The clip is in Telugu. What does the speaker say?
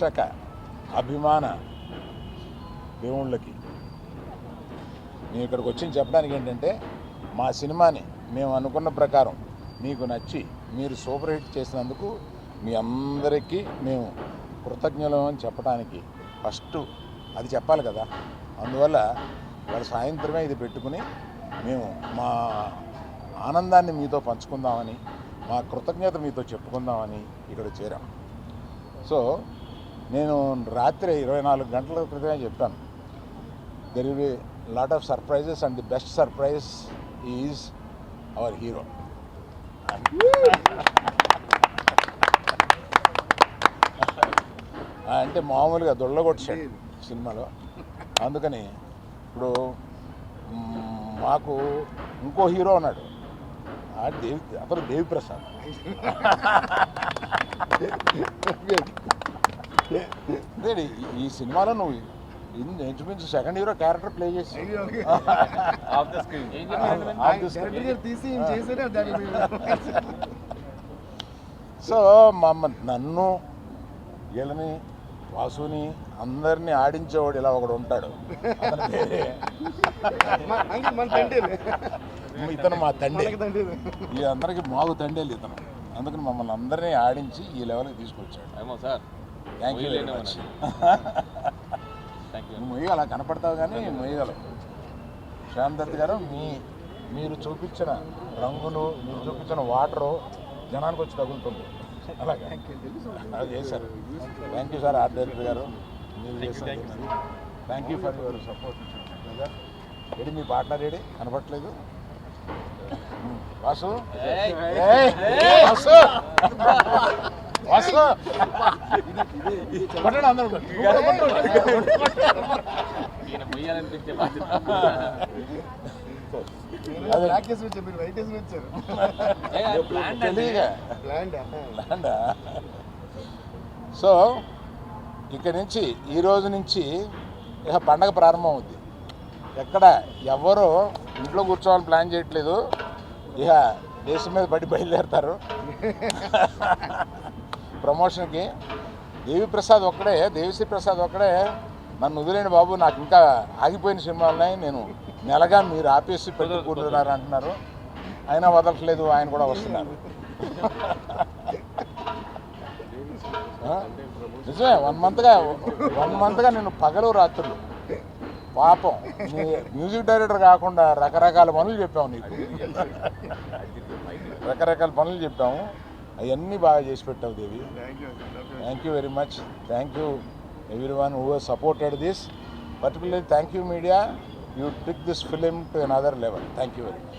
ప్రేక్షక అభిమాన దేవుళ్ళకి మేము ఇక్కడికి వచ్చి చెప్పడానికి ఏంటంటే మా సినిమాని మేము అనుకున్న ప్రకారం మీకు నచ్చి మీరు సూపర్ హిట్ చేసినందుకు మీ అందరికీ మేము కృతజ్ఞులం అని చెప్పడానికి ఫస్ట్ అది చెప్పాలి కదా. అందువల్ల వాళ్ళ సాయంత్రమే ఇది పెట్టుకుని మేము మా ఆనందాన్ని మీతో పంచుకుందామని, మా కృతజ్ఞత మీతో చెప్పుకుందామని ఇక్కడ చేరాం. సో నేను రాత్రి 24 గంటల క్రితమే చెప్పాను, there will be lot of surprises and the best surprise is our hero. అంటే మామూలుగా దొళ్ళగొట్టాడు సినిమాలో. అందుకని ఇప్పుడు మాకు ఇంకో హీరో ఉన్నాడు, అతను దేవిప్రసాద్. ఈ సినిమాలో నువ్వు ఇంచుమించు సెకండ్ హీరో క్యారెక్టర్ ప్లే చేసి సో నన్ను వీళ్ళని వాసుని అందరినీ ఆడించేవాడు ఇలా ఒకడు ఉంటాడు. ఇతను మా తండ్రి, ఈ అందరికి మాకు తండ్రి ఇతను. అందుకని మమ్మల్ని అందరినీ ఆడించి ఈ లెవెల్కి తీసుకొచ్చాడు. Thank you very much. మొయ్యగల కనపడతావు కానీ మొయ్యగలవు. శ్యామ్ దత్ గారు, మీరు చూపించిన రంగులు, మీరు చూపించిన వాటరు జనానికి వచ్చి తగులుతుంది. అలాగే అది చేశారు. Thank you sir art director గారు, మీరు చేశారు. Thank you for your support. AD me partner AD కనపడట్లేదు? వాసు వాసు వాసు కొట్టండి అందరూ. సో ఇక్కడి నుంచి ఈ రోజు నుంచి ఇక పండగ ప్రారంభం అవుద్ది. ఎక్కడ ఎవరు ఇంట్లో కూర్చోవాలని ప్లాన్ చేయట్లేదు, ఇక దేశం మీద పడి బయలుదేరుతారు ప్రమోషన్కి. దేవిశ్రీ ప్రసాద్ ఒక్కడే నన్ను వదిలేండి బాబు, నాకు ఇంకా ఆగిపోయిన సినిమాలు ఉన్నాయి, నేను నెలగా మీరు ఆపేసి పెట్టుకుంటున్నారు అంటున్నారు. అయినా వదలట్లేదు, ఆయన కూడా వస్తున్నారు. నిజమే, 1 మంత్గా నేను పగలు రాత్రులు పాపం మ్యూజిక్ డైరెక్టర్ కాకుండా రకరకాల పనులు చెప్పాము నీకు, రకరకాల పనులు చెప్పాము. అవన్నీ బాగా చేసి పెట్టావు Devi. Thank you very much. Thank you everyone who has supported this. Particularly thank you media, you took this film to another level. Thank you very much.